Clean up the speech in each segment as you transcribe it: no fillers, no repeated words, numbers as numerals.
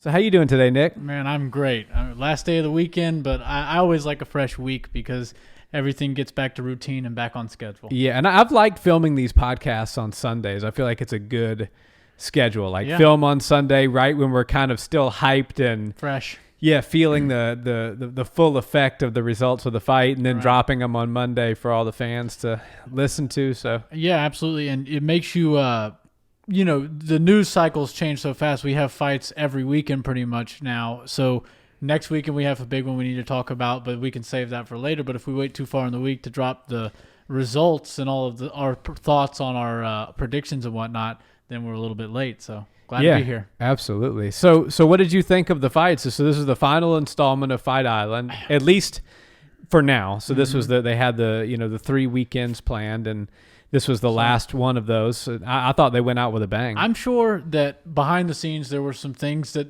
So how you doing today, Nick? Man, I'm great. Last day of the weekend, but I always like a fresh week because everything gets back to routine and back on schedule. Yeah, and I've liked filming these podcasts on Sundays. I feel like it's a good schedule. Film on Sunday right when we're kind of still hyped and fresh. Yeah, feeling the full effect of the results of the fight, and then dropping them on Monday for all the fans to listen to. So yeah, absolutely, and it makes you. The news cycles change so fast. We have fights every weekend pretty much now. So next weekend we have a big one we need to talk about, but we can save that for later. But if we wait too far in the week to drop the results and all of our thoughts on our predictions and whatnot, then we're a little bit late. So glad to be here. Absolutely. So what did you think of the fights? So this is the final installment of Fight Island, at least for now. So this was they had the 3 weekends planned, and this was the last one of those. So I thought they went out with a bang. I'm sure that behind the scenes there were some things that,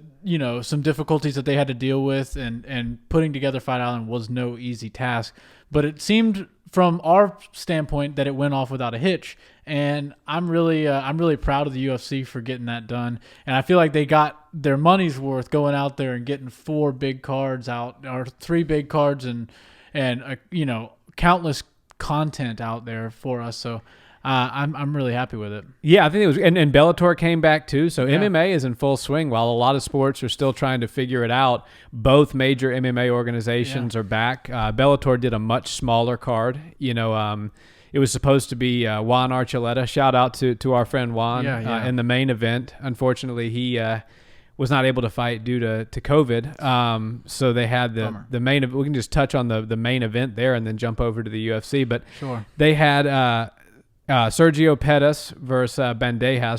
some difficulties that they had to deal with, and putting together Fight Island was no easy task. But it seemed from our standpoint that it went off without a hitch. And I'm really proud of the UFC for getting that done. And I feel like they got their money's worth going out there and getting 4 big cards out, or 3 big cards, and countless content out there for us. So I'm really happy with it. Yeah, I think it was, and Bellator came back too. So MMA is in full swing. While a lot of sports are still trying to figure it out, both major MMA organizations are back. Bellator did a much smaller card. It was supposed to be Juan Archuleta. Shout out to our friend Juan in the main event. Unfortunately, he was not able to fight due to COVID. So they had the main. We can just touch on the main event there and then jump over to the UFC. But they had Sergio Pettis versus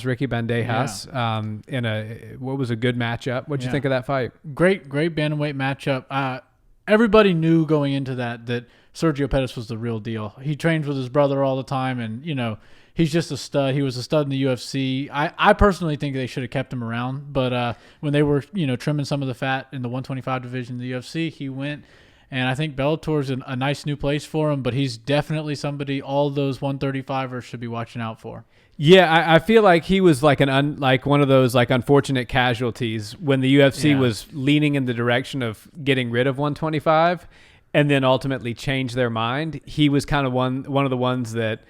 Ricky Bandejas in what was a good matchup. What'd you think of that fight? Great bantamweight matchup. Everybody knew going into that Sergio Pettis was the real deal. He trains with his brother all the time, and he's just a stud. He was a stud in the UFC. I personally think they should have kept him around, but when they were trimming some of the fat in the 125 division in the UFC, he went. And I think Bellator's a nice new place for him, but he's definitely somebody all those 135ers should be watching out for. Yeah, I feel like he was like one of those unfortunate casualties when the UFC was leaning in the direction of getting rid of 125 and then ultimately changed their mind. He was kind of one of the ones that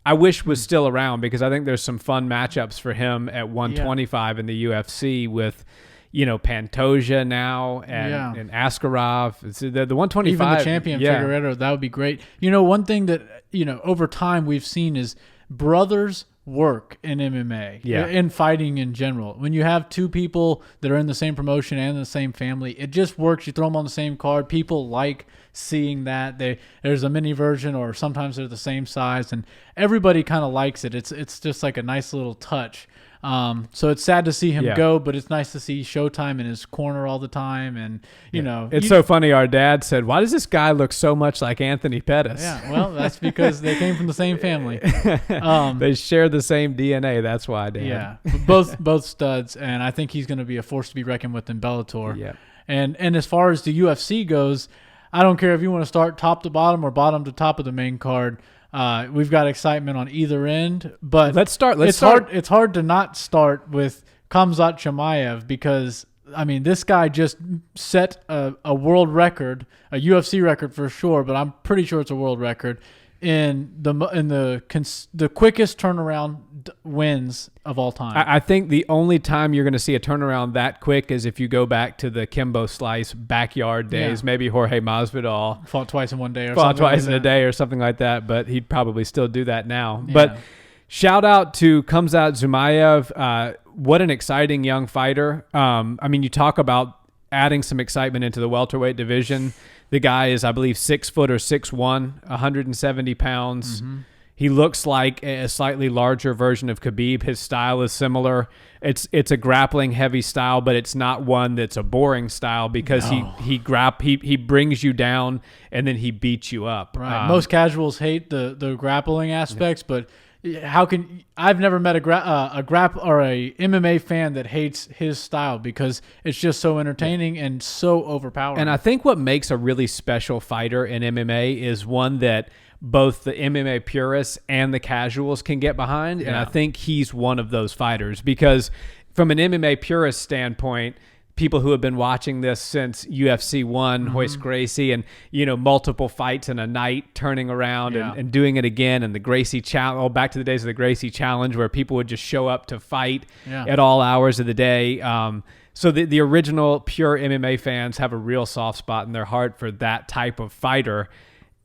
I wish was still around, because I think there's some fun matchups for him at 125 in the UFC with Pantoja now and Askarov. It's the 125. Even the champion Figueiredo, that would be great. One thing that over time we've seen is brothers work in MMA, in fighting in general. When you have 2 people that are in the same promotion and the same family, it just works. You throw them on the same card. People like seeing that. There's a mini version, or sometimes they're the same size, and everybody kind of likes it. It's just like a nice little touch. So it's sad to see him go, but it's nice to see Showtime in his corner all the time. And, it's so funny. Our dad said, "Why does this guy look so much like Anthony Pettis?" Yeah, well, that's because they came from the same family. They share the same DNA. That's why, Dad. Yeah, both studs. And I think he's going to be a force to be reckoned with in Bellator. Yeah. And as far as the UFC goes, I don't care if you want to start top to bottom or bottom to top of the main card. We've got excitement on either end, but let's start. It's hard to not start with Khamzat Chimaev, because this guy just set a world record, a UFC record for sure, but I'm pretty sure it's a world record in the quickest turnaround wins of all time. I think the only time you're going to see a turnaround that quick is if you go back to the Kimbo Slice backyard days. Maybe Jorge Masvidal fought twice in one day, a day or something like that, but he'd probably still do that now. Yeah. But shout out to Khamzat Chimaev. What an exciting young fighter. You talk about adding some excitement into the welterweight division. The guy is, I believe, 6 foot or 6'1", 170 pounds. Mm-hmm. He looks like a slightly larger version of Khabib. His style is similar. It's a grappling heavy style, but it's not one that's a boring style, because he brings you down and then he beats you up. Right. Most casuals hate the grappling aspects, but I've never met a MMA fan that hates his style, because it's just so entertaining and so overpowering. And I think what makes a really special fighter in MMA is one that both the MMA purists and the casuals can get behind. And I think he's one of those fighters, because from an MMA purist standpoint, people who have been watching this since UFC 1, Royce Gracie, and, multiple fights in a night, turning around and doing it again, and the Gracie challenge, back to the days of the Gracie challenge where people would just show up to fight at all hours of the day. So the original pure MMA fans have a real soft spot in their heart for that type of fighter.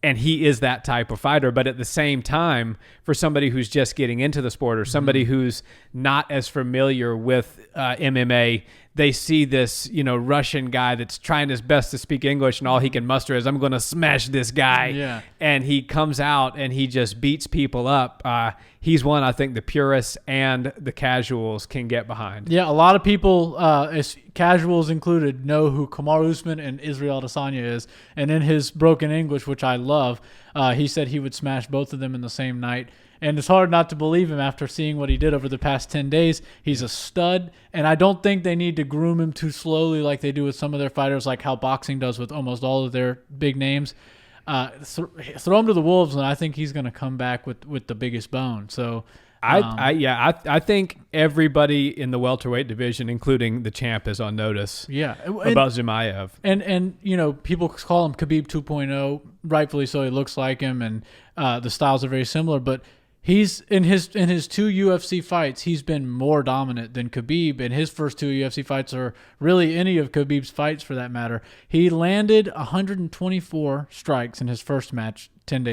And he is that type of fighter. But at the same time, for somebody who's just getting into the sport or somebody who's not as familiar with MMA, they see this, Russian guy that's trying his best to speak English, and all he can muster is, I'm going to smash this guy. Yeah. And he comes out and he just beats people up. He's one I think the purists and the casuals can get behind. Yeah, a lot of people, as casuals included, know who Kamaru Usman and Israel Adesanya is. And in his broken English, which I love, he said he would smash both of them in the same night. And it's hard not to believe him after seeing what he did over the past 10 days. He's a stud, and I don't think they need to groom him too slowly like they do with some of their fighters, like how boxing does with almost all of their big names. Throw him to the wolves, and I think he's going to come back with the biggest bone. So I think everybody in the welterweight division, including the champ, is on notice. About Chimaev. And people call him Khabib 2.0, rightfully so. He looks like him, and the styles are very similar. But he's in his 2 UFC fights, he's been more dominant than Khabib, and his first 2 UFC fights are really any of Khabib's fights for that matter. He landed 124 strikes in his first match 11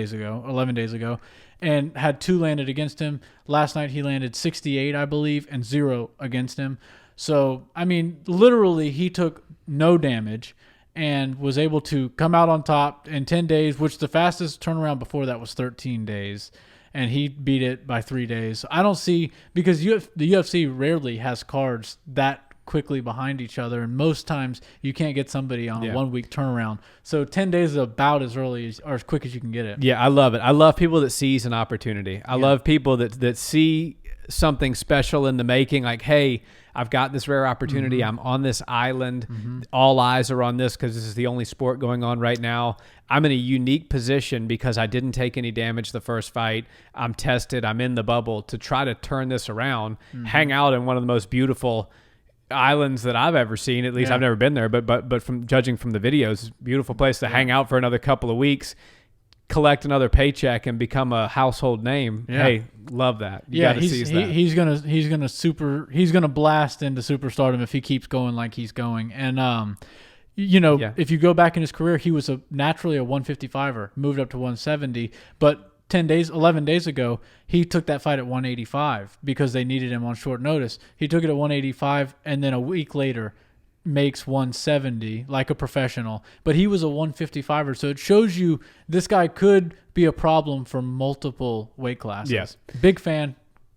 days ago, and had 2 landed against him. Last night he landed 68, I believe, and 0 against him. So, I mean, literally he took no damage and was able to come out on top in 10 days, which the fastest turnaround before that was 13 days. And he beat it by 3 days. I don't see, because the UFC rarely has cards that quickly behind each other, and most times you can't get somebody on a 1 week turnaround. So 10 days is about as early or as quick as you can get it. Yeah, I love it. I love people that seize an opportunity. I love people that see something special in the making, like, hey, I've got this rare opportunity. I'm on this island. All eyes are on this because this is the only sport going on right now. I'm in a unique position because I didn't take any damage the first fight. I'm tested. I'm in the bubble to try to turn this around, hang out in one of the most beautiful islands that I've ever seen. At least I've never been there, but from judging from the videos, beautiful place to hang out for another couple of weeks, collect another paycheck, and become a household name. Hey, love that. You gotta seize that. He's gonna blast into superstardom if he keeps going like he's going. And if you go back in his career, he was naturally a 155er, moved up to 170, but 11 days ago, he took that fight at 185 because they needed him on short notice. He took it at 185, and then a week later makes 170 like a professional. But he was a 155er, so it shows you this guy could be a problem for multiple weight classes. Yes. Big fan.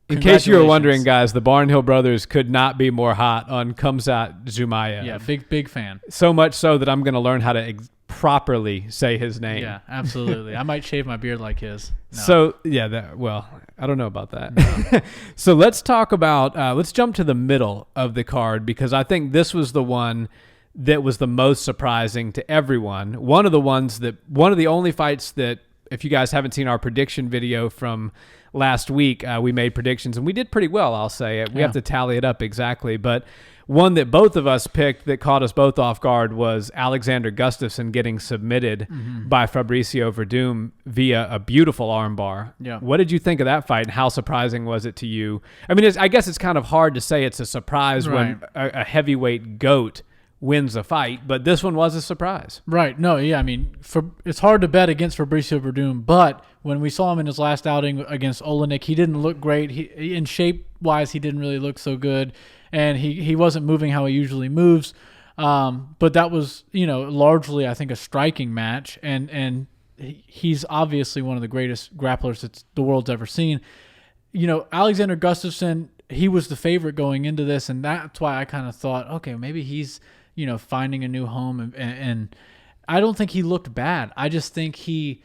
In case you were wondering, guys, the Barnhill brothers could not be more hot on Khamzat Chimaev. Yeah, big fan. So much so that I'm going to learn how to properly say his name. Yeah, absolutely. I might shave my beard like his. No. So, I don't know about that. No. So let's talk about, let's jump to the middle of the card, because I think this was the one that was the most surprising to everyone. One of the only fights that, if you guys haven't seen our prediction video from last week, we made predictions, and we did pretty well, I'll say. We have to tally it up exactly, but one that both of us picked that caught us both off guard was Alexander Gustafsson getting submitted by Fabricio Werdum via a beautiful armbar. Yeah. What did you think of that fight, and how surprising was it to you? I mean, I guess it's kind of hard to say it's a surprise when a heavyweight GOAT wins a fight, but this one was a surprise. Right. No, yeah, I mean, it's hard to bet against Fabricio Werdum, but when we saw him in his last outing against Olenek, he didn't look great. In shape-wise, he didn't really look so good, and he wasn't moving how he usually moves. But that was, largely, I think, a striking match, and he's obviously one of the greatest grapplers that the world's ever seen. Alexander Gustafsson, he was the favorite going into this, and that's why I kind of thought, okay, maybe he's finding a new home, and I don't think he looked bad. I just think he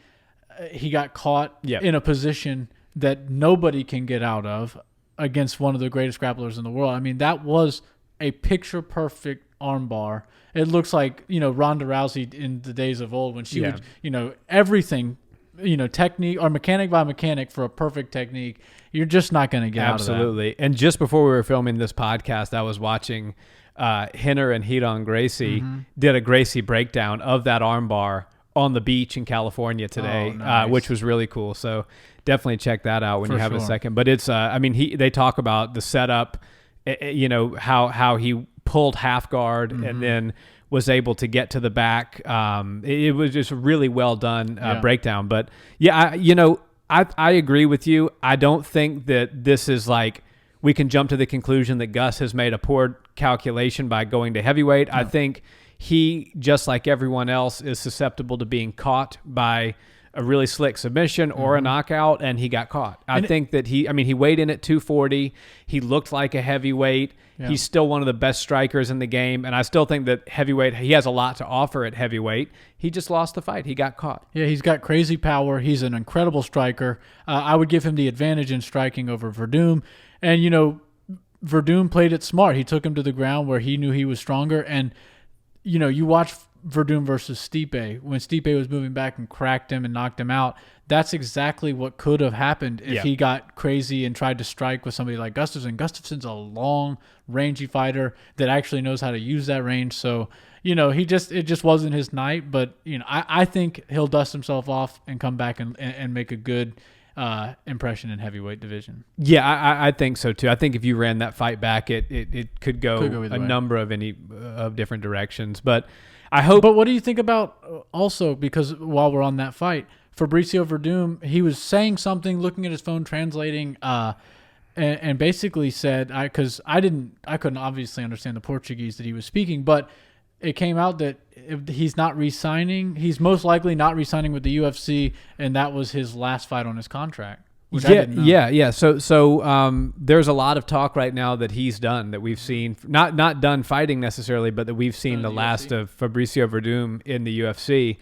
got caught in a position that nobody can get out of against one of the greatest grapplers in the world. I mean, that was a picture-perfect armbar. It looks like, Ronda Rousey in the days of old when she would, everything technique or mechanic by mechanic for a perfect technique, you're just not going to get out of that. Absolutely. And just before we were filming this podcast, I was watching Henner and Hiron Gracie did a Gracie breakdown of that armbar on the beach in California today, nice. Which was really cool. So definitely check that out when you have a second. But it's, they talk about the setup, how he pulled half guard and then was able to get to the back. It was just a really well done breakdown. But yeah, I agree with you. I don't think that this is like we can jump to the conclusion that Gus has made a poor calculation by going to heavyweight. No. I think he, just like everyone else, is susceptible to being caught by a really slick submission or a knockout, and he got caught. I think that he weighed in at 240. He looked like a heavyweight. Yeah. He's still one of the best strikers in the game, and I still think that heavyweight, he has a lot to offer at heavyweight. He just lost the fight. He got caught. Yeah, he's got crazy power. He's an incredible striker. I would give him the advantage in striking over Werdum. And, Werdum played it smart. He took him to the ground where he knew he was stronger. And, you watch Werdum versus Stipe. When Stipe was moving back and cracked him and knocked him out, that's exactly what could have happened if he got crazy and tried to strike with somebody like Gustafsson. Gustafsson's a long, rangy fighter that actually knows how to use that range. So, it just wasn't his night. But, I think he'll dust himself off and come back and make a good impression in heavyweight division. Yeah, I think so too. I think if you ran that fight back, it could go a number of different directions. But I hope. But what do you think about also, because while we're on that fight, Fabricio Werdum, he was saying something, looking at his phone, translating, and basically said, because I couldn't obviously understand the Portuguese that he was speaking, but it came out that he's not re-signing. He's most likely not re-signing with the UFC, and that was his last fight on his contract. Which I didn't know. Yeah. So there's a lot of talk right now that he's done, that we've seen, not done fighting necessarily, but that we've seen the last of Fabricio Werdum in the UFC.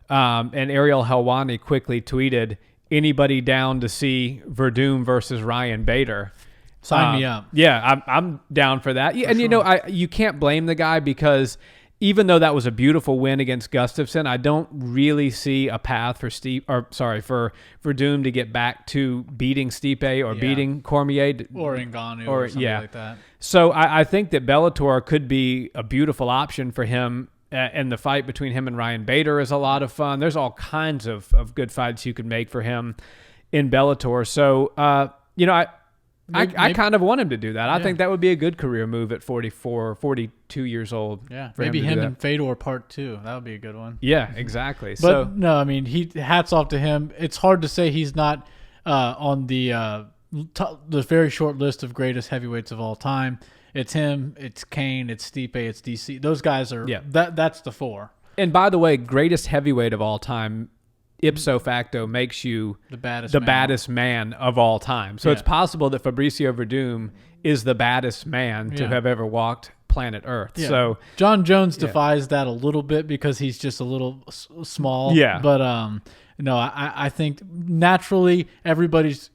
And Ariel Helwani quickly tweeted, "Anybody down to see Werdum versus Ryan Bader? Sign me up." Yeah, I'm down for that. Yeah, and sure. You can't blame the guy, because even though that was a beautiful win against Gustafsson, I don't really see a path for Werdum to get back to beating Stipe or beating Cormier or Ngannou or something like that. So I think that Bellator could be a beautiful option for him, and the fight between him and Ryan Bader is a lot of fun. There's all kinds of good fights you could make for him in Bellator. So I kind of want him to do that. I think that would be a good career move at 42 years old. Yeah, maybe him and Fedor Part 2. That would be a good one. Yeah, exactly. But no, hats off to him. It's hard to say he's not on the very short list of greatest heavyweights of all time. It's him, it's Kane, it's Stipe, it's DC. Those guys are that's the four. And by the way, greatest heavyweight of all time, ipso facto, makes you the baddest man of all time. So it's possible that Fabricio Werdum is the baddest man to have ever walked planet Earth. Yeah. So John Jones defies that a little bit because he's just a little small. Yeah. But I think naturally everybody's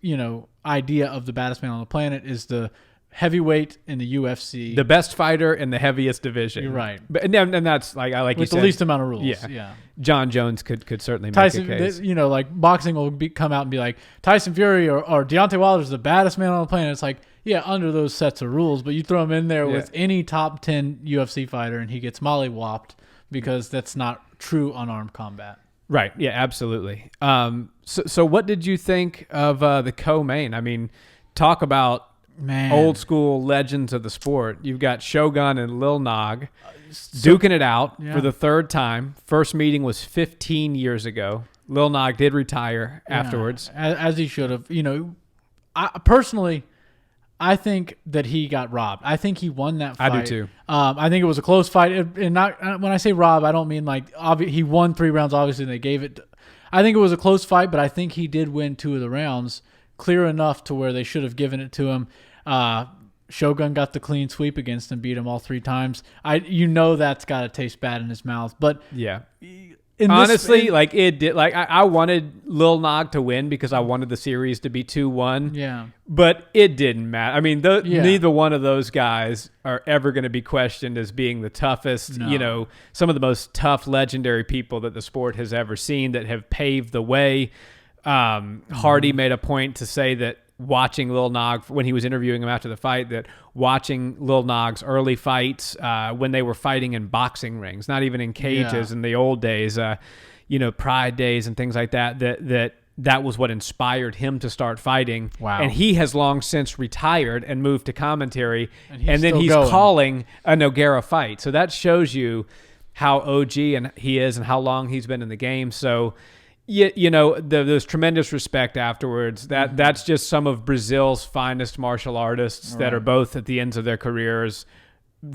idea of the baddest man on the planet is the heavyweight in the UFC, the best fighter in the heaviest division. You're right, and that's like with you said, the least amount of rules. Yeah. John Jones could certainly Tyson, make a case. Like boxing will come out and be like Tyson Fury or Deontay Wilder is the baddest man on the planet. It's like under those sets of rules, but you throw him in there with any top 10 UFC fighter and he gets mollywopped because that's not true unarmed combat. Right. Yeah. Absolutely. So what did you think of the co-main? Talk about. Man. Old school legends of the sport. You've got Shogun and Lil Nog duking it out for the third time. First meeting was 15 years ago. Lil Nog did retire afterwards. As he should have. Personally, I think that he got robbed. I think he won that fight. I do too. I think it was a close fight. And not when I say rob, I don't mean like he won 3 rounds, obviously, and they gave it. I think it was a close fight, but I think he did win 2 of the rounds clear enough to where they should have given it to him. Shogun got the clean sweep against him, beat him all 3 times. That's got to taste bad in his mouth. But Honestly, like it did. Like I wanted Lil Nog to win because I wanted the series to be 2-1. Yeah. But it didn't matter. I mean, neither one of those guys are ever going to be questioned as being the toughest. No. You know, some of the most tough, legendary people that the sport has ever seen that have paved the way. Hardy made a point to say that watching Lil Nog, when he was interviewing him after the fight, that watching Lil Nog's early fights when they were fighting in boxing rings, not even in cages in the old days, Pride days and things like that, that was what inspired him to start fighting. Wow. And he has long since retired and moved to commentary, and then he's going. calling a Nogueira fight. So that shows you how OG he is and how long he's been in the game. So there's tremendous respect afterwards. That's just some of Brazil's finest martial artists that are both at the ends of their careers.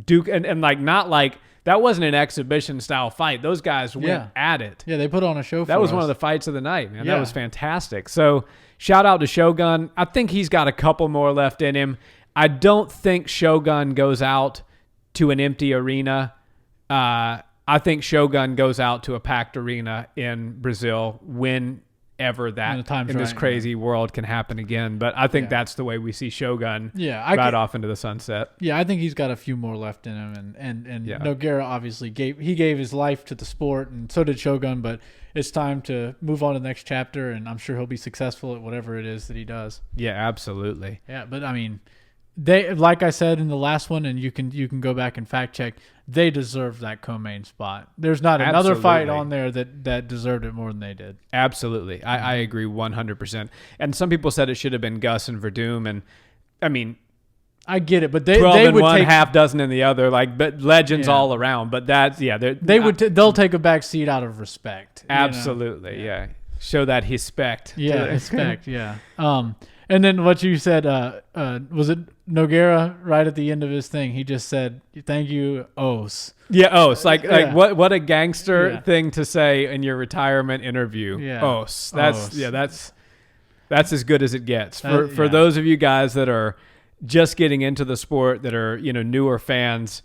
Duke and like not like that wasn't an exhibition style fight. Those guys went at it. Yeah, they put on a show. That was one of the fights of the night, man. That was fantastic. So shout out to Shogun. I think he's got a couple more left in him. I don't think Shogun goes out to an empty arena. I think Shogun goes out to a packed arena in Brazil whenever that in this crazy world can happen again. But I think that's the way we see Shogun ride off into the sunset. Yeah, I think he's got a few more left in him. And Nogueira obviously gave his life to the sport, and so did Shogun. But it's time to move on to the next chapter, and I'm sure he'll be successful at whatever it is that he does. Yeah, absolutely. Yeah, but I mean, they, like I said in the last one, and you can go back and fact check, they deserved that co-main spot. There's not another fight on there that deserved it more than they did. Absolutely. I agree 100%. And some people said it should have been Gus and Verdum, and I mean, I get it, but they 12 would in one, take half dozen in the other, but legends all around. But that's they'll take a back seat out of respect. Absolutely, yeah. Show that respect. Yeah, respect. Yeah. And then what you said, was it Nogueira right at the end of his thing? He just said, "Thank you, Os." Yeah, Os. Like what a gangster thing to say in your retirement interview. Yeah. Os. That's as good as it gets. For those of you guys that are just getting into the sport, that are newer fans,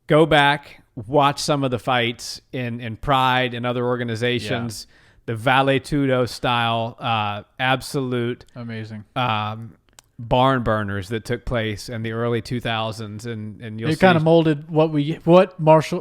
go back, watch some of the fights in Pride and other organizations. Yeah. The Vale Tudo style, absolute amazing barn burners that took place in the early 2000s, and you'll see. It kind of molded what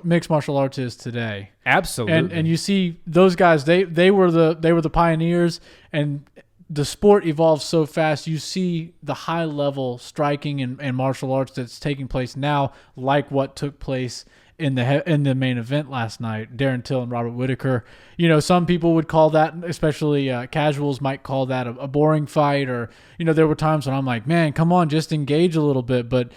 mixed martial arts is today. Absolutely, and you see those guys. They were the pioneers, and the sport evolves so fast. You see the high level striking and martial arts that's taking place now, like what took place in the main event last night, Darren Till and Robert Whittaker. Some people would call that, especially casuals, might call that a boring fight, or there were times when I'm like, man, come on, just engage a little bit. But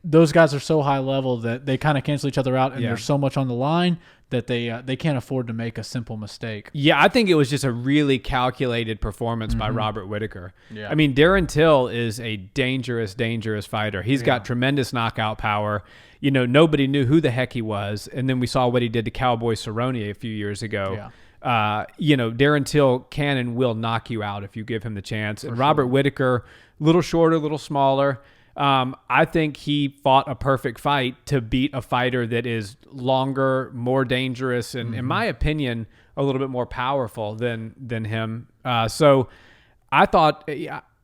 those guys are so high level that they kind of cancel each other out, and there's so much on the line that they can't afford to make a simple mistake. Yeah, I think it was just a really calculated performance by Robert Whittaker. Yeah. I mean, Darren Till is a dangerous, dangerous fighter. He's got tremendous knockout power. Nobody knew who the heck he was, and then we saw what he did to Cowboy Cerrone a few years ago. Yeah. Darren Till can and will knock you out if you give him the chance. And Robert Whittaker, a little shorter, a little smaller. I think he fought a perfect fight to beat a fighter that is longer, more dangerous, and in my opinion, a little bit more powerful than him. So I thought,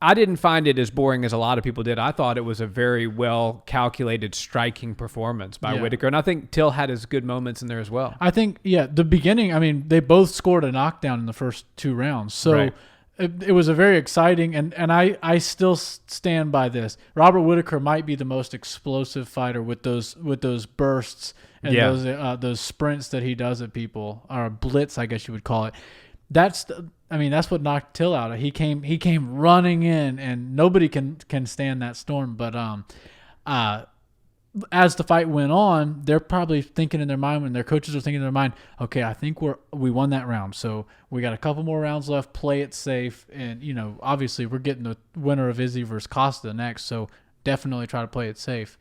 I didn't find it as boring as a lot of people did. I thought it was a very well calculated, striking performance by Whittaker, and I think Till had his good moments in there as well. I think, the beginning. I mean, they both scored a knockdown in the first 2 rounds, so. Right. It was a very exciting, and I still stand by this. Robert Whittaker might be the most explosive fighter with those bursts and those sprints that he does at people, or blitz, I guess you would call it. That's what knocked Till out. He came running in, and nobody can stand that storm. But as the fight went on, they're probably thinking in their mind, when their coaches are thinking in their mind, okay, I think we won that round, so we got a couple more rounds left, play it safe, and obviously we're getting the winner of Izzy versus Costa next, so definitely try to play it safe.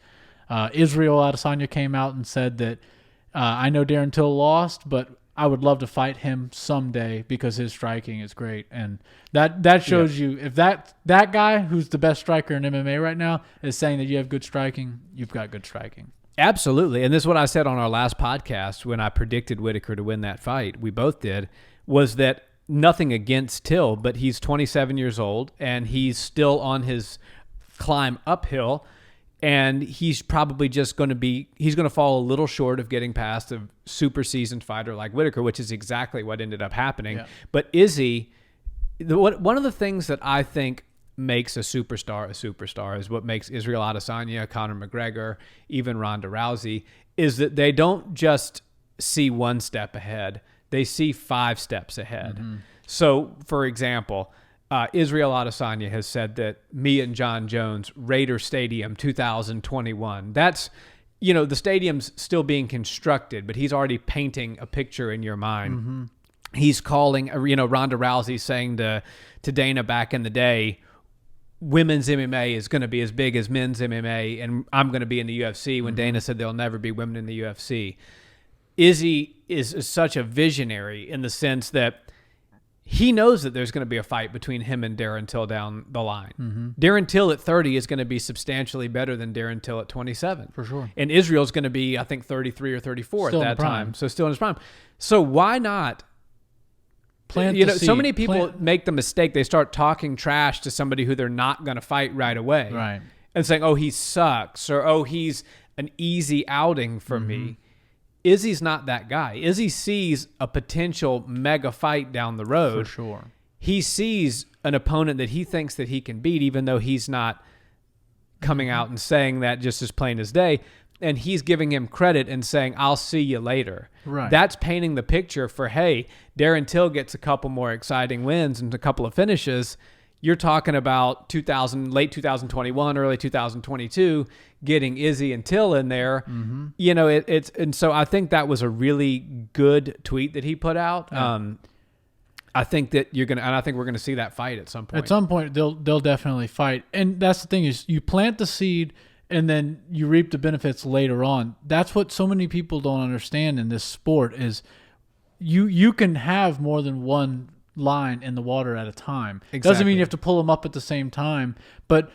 Israel Adesanya came out and said that I know Darren Till lost, but I would love to fight him someday because his striking is great. And that shows you, if that guy who's the best striker in MMA right now is saying that you have good striking, you've got good striking. Absolutely. And this is what I said on our last podcast when I predicted Whittaker to win that fight. We both did, was that nothing against Till, but he's 27 years old and he's still on his climb uphill. And he's probably just going to he's going to fall a little short of getting past a super seasoned fighter like Whittaker, which is exactly what ended up happening. Yeah. But Izzy, one of the things that I think makes a superstar is what makes Israel Adesanya, Conor McGregor, even Ronda Rousey, is that they don't just see one step ahead. They see 5 steps ahead. Mm-hmm. So, for example, Israel Adesanya has said that me and John Jones, Raider Stadium 2021. That's, the stadium's still being constructed, but he's already painting a picture in your mind. Mm-hmm. He's calling, Ronda Rousey saying to Dana back in the day, women's MMA is going to be as big as men's MMA, and I'm going to be in the UFC, when Dana said there'll never be women in the UFC. Izzy is such a visionary in the sense that he knows that there's going to be a fight between him and Darren Till down the line. Mm-hmm. Darren Till at 30 is going to be substantially better than Darren Till at 27. For sure. And Israel's going to be, I think, 33 or 34 still at that time. So still in his prime. So why not so many people make the mistake. They start talking trash to somebody who they're not going to fight right away. Right. And saying, oh, he sucks, or, oh, he's an easy outing for me. Izzy's not that guy. Izzy sees a potential mega fight down the road. For sure. He sees an opponent that he thinks that he can beat, even though he's not coming out and saying that just as plain as day. And he's giving him credit and saying, I'll see you later. Right. That's painting the picture for, hey, Darren Till gets a couple more exciting wins and a couple of finishes. You're talking about late 2021, early 2022, getting Izzy and Till in there. Mm-hmm. And so I think that was a really good tweet that he put out. Yeah. I think that I think we're gonna see that fight at some point. At some point, they'll definitely fight. And that's the thing, is you plant the seed and then you reap the benefits later on. That's what so many people don't understand in this sport, is you can have more than one line in the water at a time. Exactly. Doesn't mean you have to pull them up at the same time, but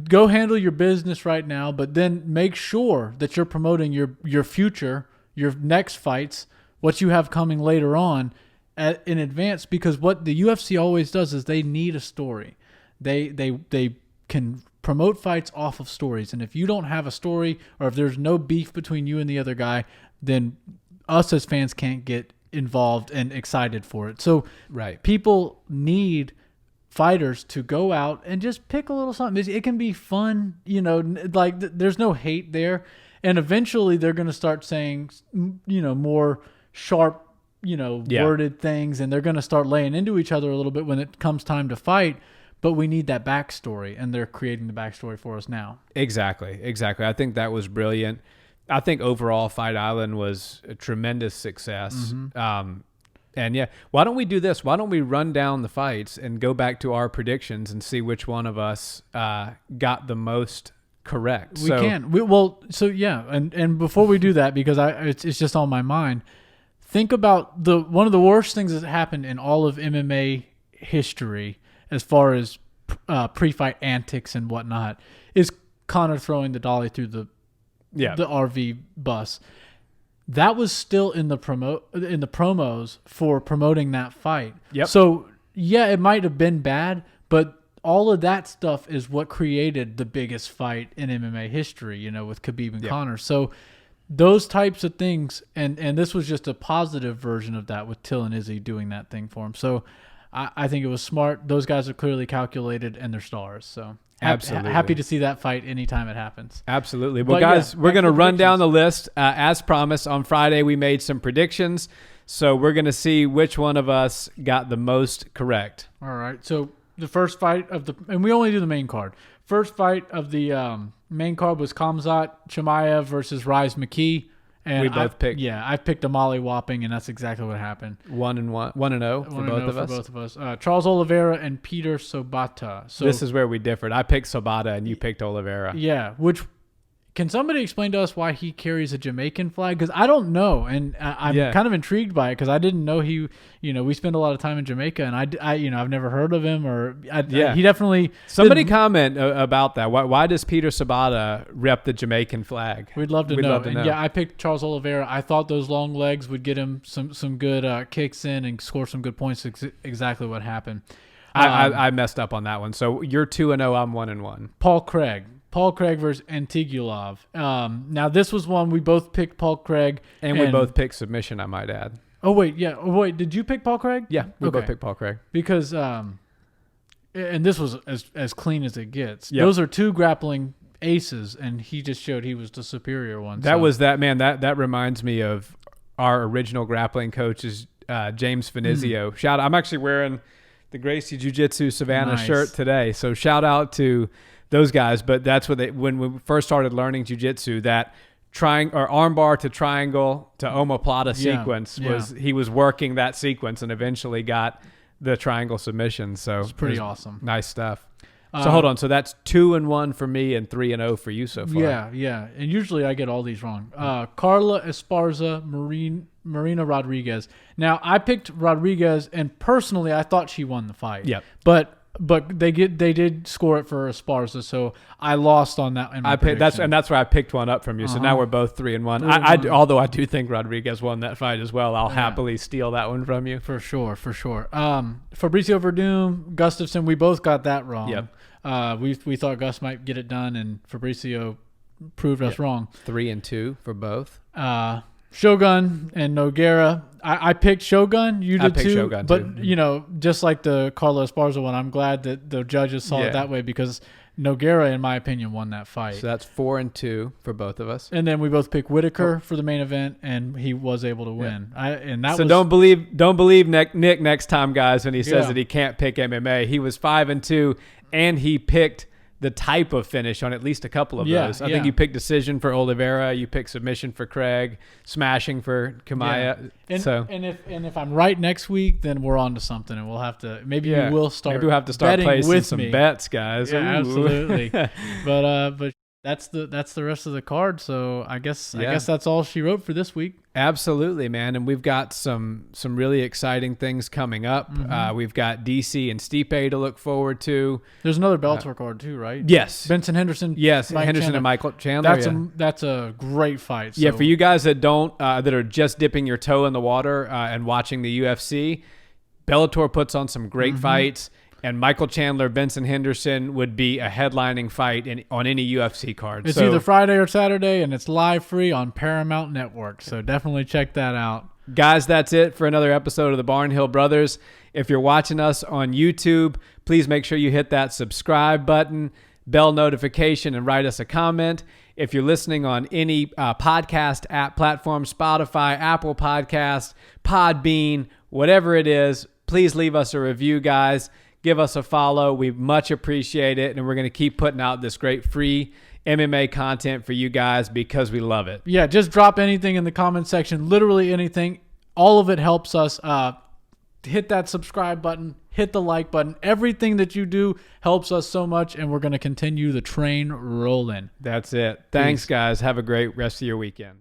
go handle your business right now, but then make sure that you're promoting your future, your next fights, what you have coming later on in advance, because what the UFC always does is they need a story. They can promote fights off of stories, and if you don't have a story, or if there's no beef between you and the other guy, then us as fans can't get involved and excited for it. So people need fighters to go out and just pick a little something. It can be fun, there's no hate there. And eventually they're going to start saying, more sharp, worded things, and they're going to start laying into each other a little bit when it comes time to fight. But we need that backstory, and they're creating the backstory for us now. Exactly. I think that was brilliant. I think overall Fight Island was a tremendous success. Mm-hmm. And yeah, why don't we do this? Why don't we run down the fights and go back to our predictions and see which one of us got the most correct? We can. And before we do that, because it's just on my mind, think about one of the worst things that happened in all of MMA history, as far as pre-fight antics and whatnot, is Conor throwing the dolly through the RV bus. That was still in the promos for promoting that fight. Yep. So yeah, it might have been bad, but all of that stuff is what created the biggest fight in MMA history, with Khabib and Conor. So those types of things, and this was just a positive version of that, with Till and Izzy doing that thing for him. So I think it was smart. Those guys are clearly calculated, and they're stars. So absolutely happy to see that fight anytime it happens. Absolutely. Well, guys, we're going to run down the list. As promised, on Friday we made some predictions, so we're going to see which one of us got the most correct. All right. So the first fight and we only do the main card. First fight of the main card was Khamzat Chimaev versus Rise McKee. And we both picked. Yeah, I picked a molly-whopping, and that's exactly what happened. 1-0 for both of us. Charles Oliveira and Peter Sobota. So this is where we differed. I picked Sobota, and you picked Oliveira. Yeah, which, Can somebody explain to us why he carries a Jamaican flag? Because I don't know, and I'm kind of intrigued by it because I didn't know he. We spend a lot of time in Jamaica, and I've never heard of him, or he definitely. Somebody comment about that. Why does Peter Sabata rep the Jamaican flag? We'd love to know. Yeah, I picked Charles Oliveira. I thought those long legs would get him some good kicks in and score some good points. Exactly what happened. I messed up on that one. So you're 2-0. I'm 1-1. Paul Craig versus Antigulov. Now, this was one we both picked Paul Craig. And we both picked submission, I might add. Oh, wait. Yeah. Oh, wait. Did you pick Paul Craig? Yeah. We both picked Paul Craig. Because, and this was as clean as it gets. Yep. Those are two grappling aces, and he just showed he was the superior one. That reminds me of our original grappling coaches, James Finizio. Shout out. I'm actually wearing the Gracie Jiu-Jitsu Savannah shirt today. So shout out to those guys, but that's what when we first started learning jiu-jitsu, that armbar to triangle to omoplata sequence he was working that sequence and eventually got the triangle submission. So it's pretty awesome. Nice stuff. So hold on. So that's 2-1 for me and 3-0 for you so far. Yeah. And usually I get all these wrong. Carla Esparza, Marina Rodriguez. Now I picked Rodriguez, and personally I thought she won the fight. Yep. But they did score it for Esparza, so I lost on that. That's where I picked one up from you. So now we're both 3-1. Although I do think Rodriguez won that fight as well. I'll happily steal that one from you for sure. Fabricio Werdum, Gustafsson, we both got that wrong. Yep. We thought Gus might get it done, and Fabricio proved us wrong. 3-2 for both. Shogun and Nogueira. I picked Shogun. You did too. Shogun but too. Just like the Carlos Esparza one, I'm glad that the judges saw it that way, because Nogueira, in my opinion, won that fight. So that's 4-2 for both of us. And then we both picked Whittaker for the main event, and he was able to win. Don't believe Nick next time, guys, when he says that he can't pick MMA. He was 5-2, and he picked the type of finish on at least a couple of those. I think you picked decision for Oliveira, you picked submission for Craig, smashing for Chimaev. And if I'm right next week, then we're on to something, and we'll have to maybe we'll start placing some bets, guys. Yeah, absolutely. But that's the rest of the card. So I guess that's all she wrote for this week. Absolutely, man. And we've got some really exciting things coming up. We've got DC and Stipe to look forward to. There's another Bellator card too, right? Yes. Benson Henderson. Yes, Mike Henderson Chandler. and Michael Chandler. That's a great fight. So. Yeah, for you guys that that are just dipping your toe in the water and watching the UFC, Bellator puts on some great fights. And Michael Chandler, Benson Henderson would be a headlining fight on any UFC card. It's either Friday or Saturday, and it's live free on Paramount Network. So definitely check that out. Guys, that's it for another episode of the Barnhill Brothers. If you're watching us on YouTube, please make sure you hit that subscribe button, bell notification, and write us a comment. If you're listening on any podcast app platform, Spotify, Apple Podcast, Podbean, whatever it is, please leave us a review, guys. Give us a follow. We much appreciate it. And we're going to keep putting out this great free MMA content for you guys because we love it. Yeah, just drop anything in the comment section. Literally anything. All of it helps us. Hit that subscribe button. Hit the like button. Everything that you do helps us so much. And we're going to continue the train rolling. That's it. Thanks, guys. Have a great rest of your weekend.